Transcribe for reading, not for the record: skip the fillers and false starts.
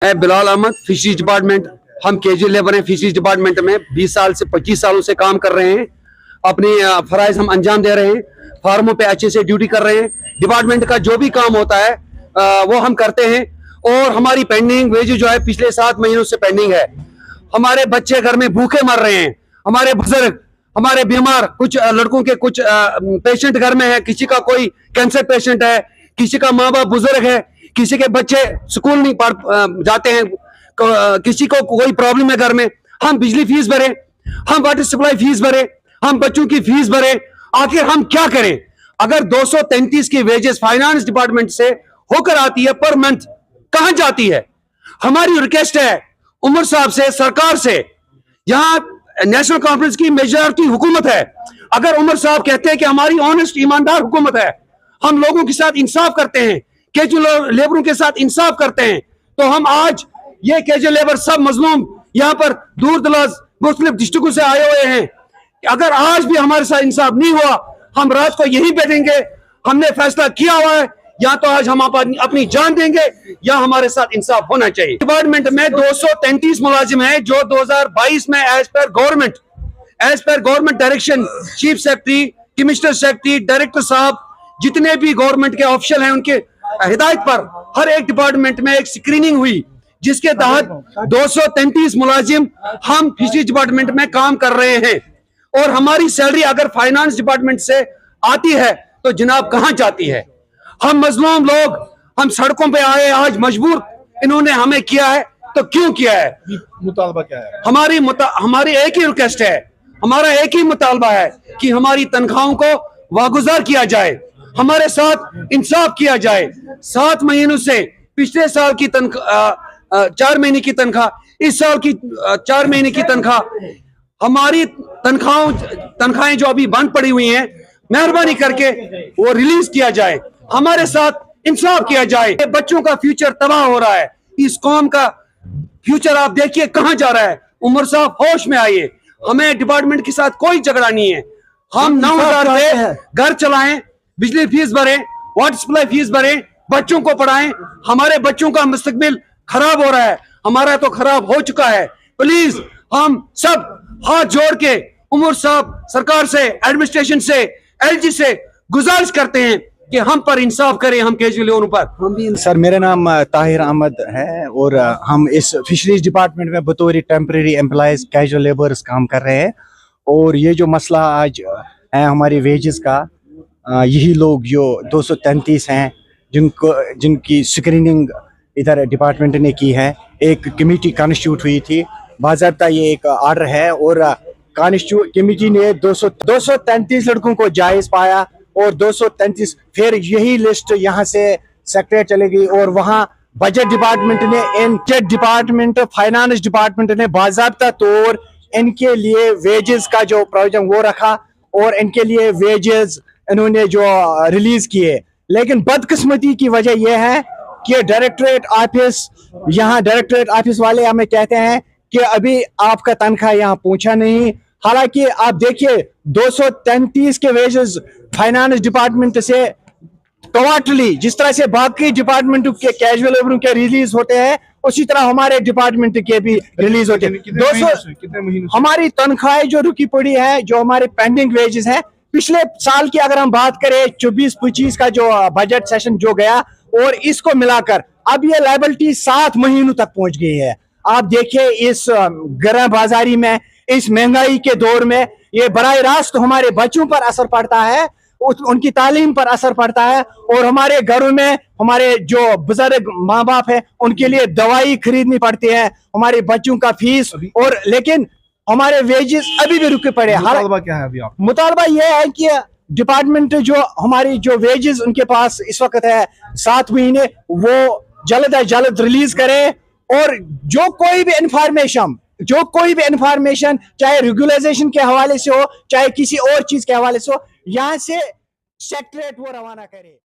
Bilal Ahmad, fisheries department. हम casual labour हैं fisheries department में। 20 साल से 25 सालों से काम कर रहे हैं। अपनी फराइज हम अंजाम दे रहे हैं। फार्मों पे अच्छे से ड्यूटी कर रहे हैं। डिपार्टमेंट का जो भी काम होता है वो हम करते हैं। और हमारी पेंडिंग वेज जो है पिछले 7 महीनों से पेंडिंग है। हमारे बच्चे घर में भूखे मर रहे हैं। हमारे बुजुर्ग, हमारे बीमार, कुछ लड़कों के कुछ पेशेंट घर में है। किसी का कोई कैंसर पेशेंट है, किसी का माँ बाप बुजुर्ग है, किसी के बच्चे स्कूल नहीं पढ़ जाते हैं, किसी को कोई प्रॉब्लम है घर में। हम बिजली फीस भरे, हम वाटर सप्लाई फीस भरे, हम बच्चों की फीस भरे। आखिर हम क्या करें? अगर 233 की वेजेस फाइनेंस डिपार्टमेंट से होकर आती है पर मंथ, कहां जाती है? हमारी रिक्वेस्ट है उमर साहब से, सरकार से। यहां नेशनल कॉन्फ्रेंस की मेजॉरिटी हुकूमत है। अगर उमर साहब कहते हैं कि हमारी ऑनेस्ट ईमानदार हुकूमत है, हम लोगों के साथ इंसाफ करते हैं, कैजुअल लेबरों के साथ इंसाफ करते हैं, तो हम आज ये कैजुअल लेबर सब मजलूम यहाँ पर दूर दराज मुख्तलिफ डिस्ट्रिक्टों से आए हुए हैं। अगर आज भी हमारे साथ इंसाफ नहीं हुआ, हम रात को यहीं बैठेंगे। हमने फैसला किया हुआ है, या तो आज हम अपनी जान देंगे या हमारे साथ इंसाफ होना चाहिए। डिपार्टमेंट में 233 मुलाजिम हैं जो 2022 में as per government direction, chief secretary, commissioner secretary, director साहब, जितने भी गवर्नमेंट के ऑफिशियल हैं, उनके हिदायत पर हर एक डिपार्टमेंट में एक स्क्रीनिंग हुई, जिसके तहत 233 मुलाजिम हम फिशरीज डिपार्टमेंट में काम कर रहे हैं। और हमारी सैलरी अगर फाइनेंस डिपार्टमेंट से आती है तो जनाब कहां जाती है? हम मजलूम लोग, हम सड़कों पे आए, आज मजबूर इन्होंने हमें किया है, तो क्यों किया है? मुतालबा क्या है? हमारी एक ही रिक्वेस्ट है, हमारा एक ही मुतालबा है कि हमारी तनख्वाहों को वागुजार किया जाए, हमारे साथ इंसाफ किया जाए। 7 महीनों से पिछले साल की तनख्वाह 4 महीने की तनख्वाह, इस साल की 4 महीने की तनख्वाह, हमारी तनख्वाहें जो अभी बंद पड़ी हुई हैं, मेहरबानी करके वो रिलीज किया जाए, हमारे साथ इंसाफ किया जाए। बच्चों का फ्यूचर तबाह हो रहा है। इस कौम का फ्यूचर आप देखिए कहां जा रहा है। उमर साहब होश में आइए। हमें डिपार्टमेंट के साथ कोई झगड़ा नहीं है। हम 9,000 पे घर चलाएं, बिजली फीस भरें, वाटर सप्लाई फीस भरें, बच्चों को पढ़ाएं। हमारे बच्चों का मुस्तकबिल खराब हो रहा है, हमारा तो खराब हो चुका है। प्लीज हम सब हाथ जोड़ के उमर साहब, सरकार से, एडमिनिस्ट्रेशन से, एलजी से गुजारिश करते हैं कि हम पर इंसाफ करें, हम कैजुअल लेबरों पर। सर, मेरा नाम ताहिर अहमद है और हम इस फिशरीज डिपार्टमेंट में बतौर टेम्परेरी एम्प्लॉयज कैजुअल लेबर्स काम कर रहे हैं। और ये जो मसला आज है हमारी वेजेस का, यही लोग जो 233 हैं जिनकी स्क्रीनिंग इधर डिपार्टमेंट ने की है, एक कमेटी कॉन्स्टिट्यूट हुई थी। बाज़ाब्ता ये एक आर्डर है और कमेटी ने 233 लड़कों को जायज पाया और 233, फिर यही लिस्ट यहाँ से सेक्रेटरी चलेगी और वहाँ बजट डिपार्टमेंट, फाइनेंस डिपार्टमेंट ने बाज़ाब्ता तौर इनके लिए वेजेस का जो प्रोविजन वो रखा और इनके लिए वेजेस इन्होंने जो रिलीज किए। लेकिन बदकिस्मती की वजह यह है कि डायरेक्टरेट ऑफिस वाले हमें कहते हैं कि अभी आपका तनख्वाह यहाँ पहुंचा नहीं। हालांकि आप देखिए 233 के वेजेस फाइनेंस डिपार्टमेंट से टोटली जिस तरह से बाकी डिपार्टमेंट के कैजुअल लेबरों के रिलीज होते हैं, उसी तरह हमारे डिपार्टमेंट के भी रिलीज होते हैं। 200 हमारी तनख्वाहें जो रुकी पड़ी है, जो हमारे पेंडिंग वेजेस हैं, पिछले साल की अगर हम बात करें 24-25 का जो बजट सेशन जो गया और इसको मिलाकर अब ये लायबिलिटी 7 महीनों तक पहुंच गई है। आप देखिए इस गरम बाजारी में, इस महंगाई के दौर में ये बराह रास्त हमारे बच्चों पर असर पड़ता है, उनकी तालीम पर असर पड़ता है। और हमारे घरों में हमारे जो बुजुर्ग माँ बाप है उनके लिए दवाई खरीदनी पड़ती है, हमारे बच्चों का फीस, और लेकिन हमारे वेजेस अभी भी रुके पड़े। मुतालबा क्या है अभी आप? मुतालबा यह है कि डिपार्टमेंट जो हमारी जो वेजेस उनके पास इस वक्त है 7 महीने, वो जल्द अज जल्द रिलीज करे। और जो कोई भी इंफॉर्मेशन चाहे रेगुलाइजेशन के हवाले से हो, चाहे किसी और चीज के हवाले से हो, यहाँ से सेक्रेटरीट वो रवाना करे।